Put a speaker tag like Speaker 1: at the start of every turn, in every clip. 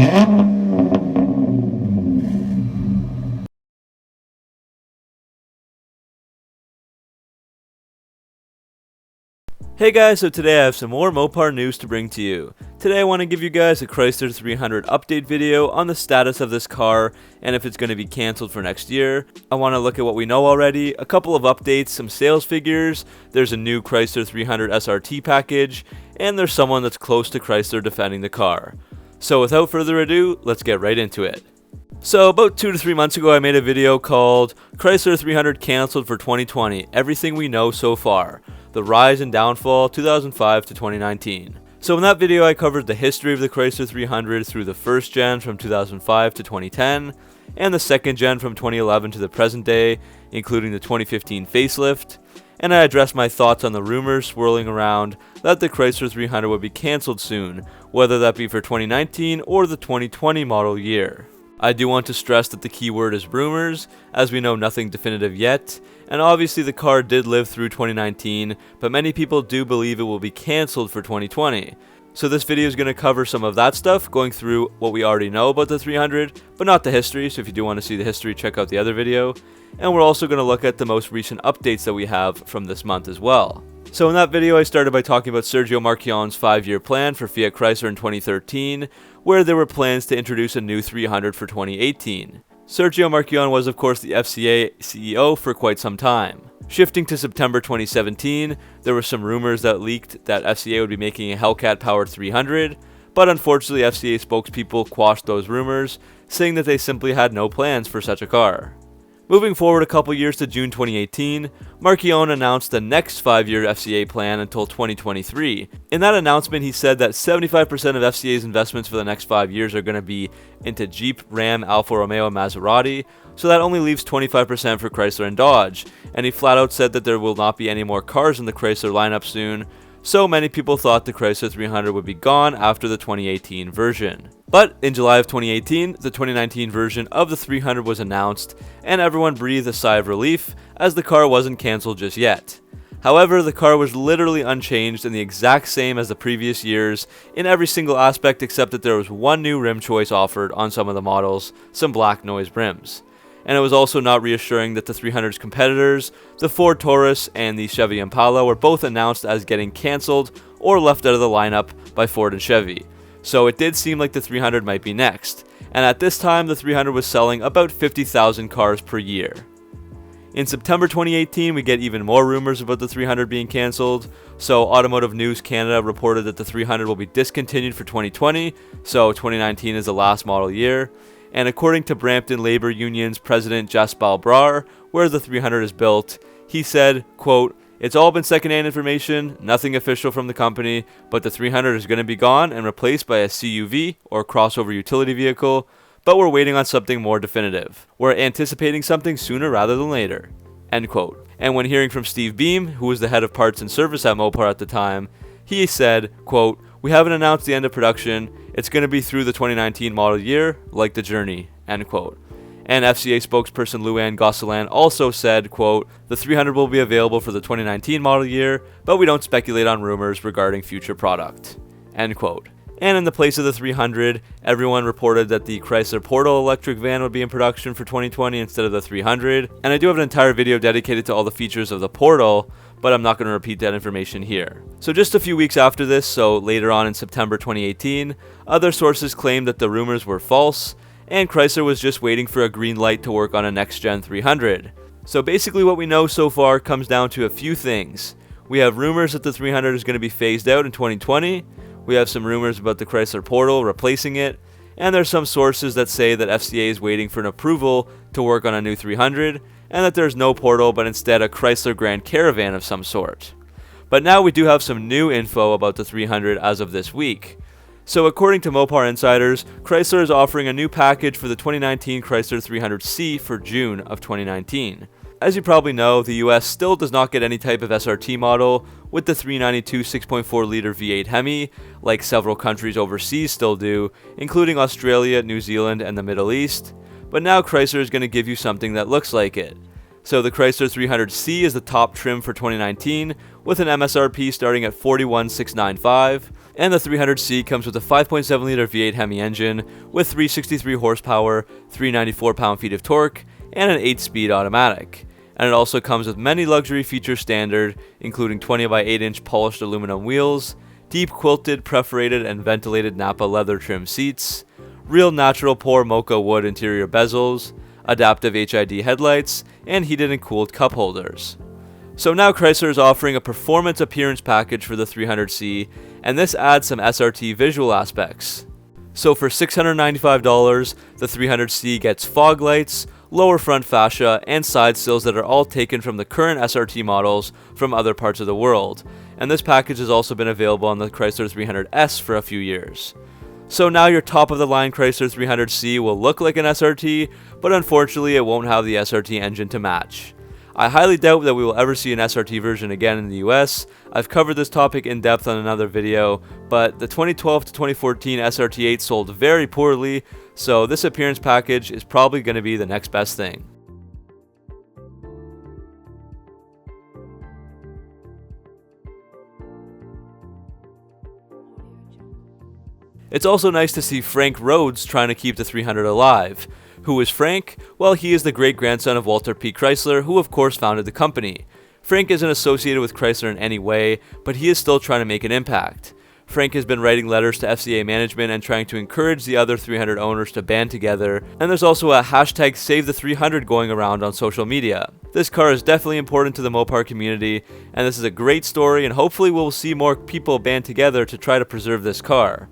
Speaker 1: Hey guys, so today I have some more Mopar news to bring to you. Today I want to give you guys a Chrysler 300 update video on the status of this car and if it's going to be cancelled for next year. I want to look at what we know already, a couple of updates, some sales figures, there's a new Chrysler 300 SRT package, and there's someone that's close to Chrysler defending the car. So without further ado, let's get right into it. So about 2 to 3 months ago I made a video called Chrysler 300 cancelled for 2020, everything we know so far. The rise and downfall 2005 to 2019. So in that video I covered the history of the Chrysler 300 through the first gen from 2005 to 2010 and the second gen from 2011 to the present day, including the 2015 facelift, and I addressed my thoughts on the rumors swirling around that the Chrysler 300 would be cancelled soon, whether that be for 2019 or the 2020 model year. I do want to stress that the key word is rumors, as we know nothing definitive yet, and obviously the car did live through 2019, but many people do believe it will be cancelled for 2020. So this video is going to cover some of that stuff, going through what we already know about the 300, but not the history, so if you do want to see the history, check out the other video. And we're also going to look at the most recent updates that we have from this month as well. So in that video I started by talking about Sergio Marchionne's 5-year plan for Fiat Chrysler in 2013, where there were plans to introduce a new 300 for 2018. Sergio Marchionne was of course the FCA CEO for quite some time. Shifting to September 2017, there were some rumors that leaked that FCA would be making a Hellcat powered 300, but unfortunately FCA spokespeople quashed those rumors, saying that they simply had no plans for such a car. Moving forward a couple years to June 2018, Marchionne announced the next 5-year FCA plan until 2023. In that announcement, he said that 75% of FCA's investments for the next 5 years are going to be into Jeep, Ram, Alfa Romeo, and Maserati, so that only leaves 25% for Chrysler and Dodge, and he flat out said that there will not be any more cars in the Chrysler lineup soon, so many people thought the Chrysler 300 would be gone after the 2018 version. But in July of 2018, the 2019 version of the 300 was announced, and everyone breathed a sigh of relief as the car wasn't cancelled just yet. However, the car was literally unchanged and the exact same as the previous years in every single aspect except that there was one new rim choice offered on some of the models, some black noise rims. And it was also not reassuring that the 300's competitors, the Ford Taurus and the Chevy Impala, were both announced as getting cancelled or left out of the lineup by Ford and Chevy. So it did seem like the 300 might be next, and at this time the 300 was selling about 50,000 cars per year. In September 2018 we get even more rumors about the 300 being cancelled, so Automotive News Canada reported that the 300 will be discontinued for 2020, so 2019 is the last model year. And according to Brampton Labour Union's president Jaspal Brar, where the 300 is built, he said, quote, "It's all been secondhand information, nothing official from the company, but the 300 is going to be gone and replaced by a CUV, or crossover utility vehicle, but we're waiting on something more definitive. We're anticipating something sooner rather than later." End quote. And when hearing from Steve Beam, who was the head of parts and service at Mopar at the time, he said, quote, "We haven't announced the end of production. It's going to be through the 2019 model year, like the Journey." End quote. And FCA spokesperson Louanne Gosselin also said, quote, "The 300 will be available for the 2019 model year, but we don't speculate on rumors regarding future product." End quote. And in the place of the 300, everyone reported that the Chrysler Portal electric van would be in production for 2020 instead of the 300. And I do have an entire video dedicated to all the features of the Portal, but I'm not going to repeat that information here. So just a few weeks after this, so later on in September 2018, other sources claimed that the rumors were false, and Chrysler was just waiting for a green light to work on a next-gen 300. So basically what we know so far comes down to a few things. We have rumors that the 300 is going to be phased out in 2020, we have some rumors about the Chrysler Portal replacing it, and there's some sources that say that FCA is waiting for an approval to work on a new 300, and that there's no Portal but instead a Chrysler Grand Caravan of some sort. But now we do have some new info about the 300 as of this week. So according to Mopar insiders, Chrysler is offering a new package for the 2019 Chrysler 300C for June of 2019. As you probably know, the US still does not get any type of SRT model with the 392 6.4-liter V8 Hemi, like several countries overseas still do, including Australia, New Zealand, and the Middle East. But now Chrysler is going to give you something that looks like it. So the Chrysler 300C is the top trim for 2019, with an MSRP starting at $41,695, And the 300C comes with a 5.7 liter V8 Hemi engine with 363 horsepower, 394 pound-feet of torque, and an 8-speed automatic. And it also comes with many luxury features standard, including 20 by 8 inch polished aluminum wheels, deep quilted, perforated, and ventilated Napa leather trim seats, real natural pour mocha wood interior bezels, adaptive HID headlights, and heated and cooled cup holders. So now Chrysler is offering a performance appearance package for the 300C, and this adds some SRT visual aspects. So for $695, the 300C gets fog lights, lower front fascia, and side sills that are all taken from the current SRT models from other parts of the world, and this package has also been available on the Chrysler 300S for a few years. So now your top of the line Chrysler 300C will look like an SRT, but unfortunately it won't have the SRT engine to match. I highly doubt that we will ever see an SRT version again in the US. I've covered this topic in depth on another video, but the 2012 to 2014 SRT8 sold very poorly, so this appearance package is probably going to be the next best thing. It's also nice to see Frank Rhodes trying to keep the 300 alive. Who is Frank? Well, he is the great-grandson of Walter P. Chrysler, who of course founded the company. Frank isn't associated with Chrysler in any way, but he is still trying to make an impact. Frank has been writing letters to FCA management and trying to encourage the other 300 owners to band together, and there's also a hashtag #SaveThe300 going around on social media. This car is definitely important to the Mopar community, and this is a great story, and hopefully we'll see more people band together to try to preserve this car.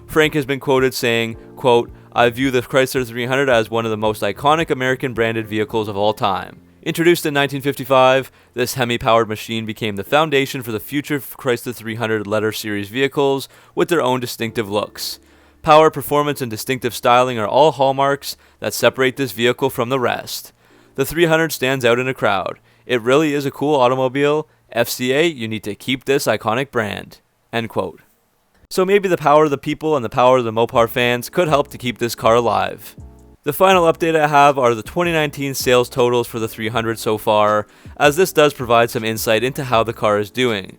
Speaker 1: Frank has been quoted saying, quote, "I view the Chrysler 300 as one of the most iconic American branded vehicles of all time." Introduced in 1955, this Hemi-powered machine became the foundation for the future Chrysler 300 letter series vehicles with their own distinctive looks. Power, performance, and distinctive styling are all hallmarks that separate this vehicle from the rest. The 300 stands out in a crowd. It really is a cool automobile. FCA, you need to keep this iconic brand. End quote. So maybe the power of the people and the power of the Mopar fans could help to keep this car alive. The final update I have are the 2019 sales totals for the 300 so far, as this does provide some insight into how the car is doing.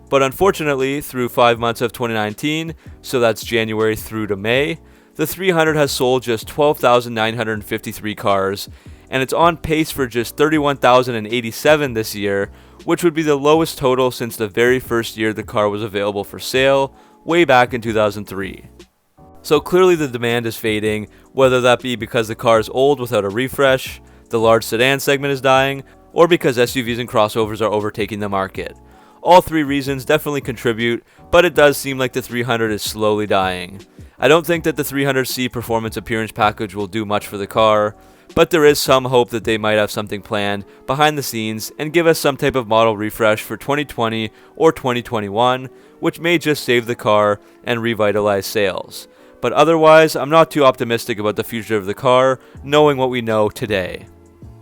Speaker 1: But unfortunately, through 5 months of 2019, so that's January through to May, the 300 has sold just 12,953 cars, and it's on pace for just 31,087 this year, which would be the lowest total since the very first year the car was available for sale, way back in 2003. So clearly the demand is fading, whether that be because the car is old without a refresh, the large sedan segment is dying, or because SUVs and crossovers are overtaking the market. All three reasons definitely contribute, but it does seem like the 300 is slowly dying. I don't think that the 300C performance appearance package will do much for the car, but there is some hope that they might have something planned behind the scenes and give us some type of model refresh for 2020 or 2021, which may just save the car and revitalize sales. But otherwise, I'm not too optimistic about the future of the car, knowing what we know today.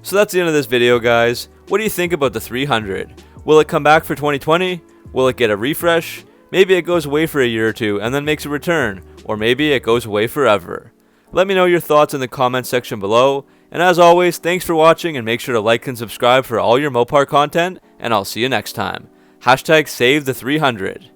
Speaker 1: So that's the end of this video, guys. What do you think about the 300? Will it come back for 2020? Will it get a refresh? Maybe it goes away for a year or two and then makes a return, or maybe it goes away forever. Let me know your thoughts in the comments section below, and as always, thanks for watching, and make sure to like and subscribe for all your Mopar content, and I'll see you next time. #SaveThe300.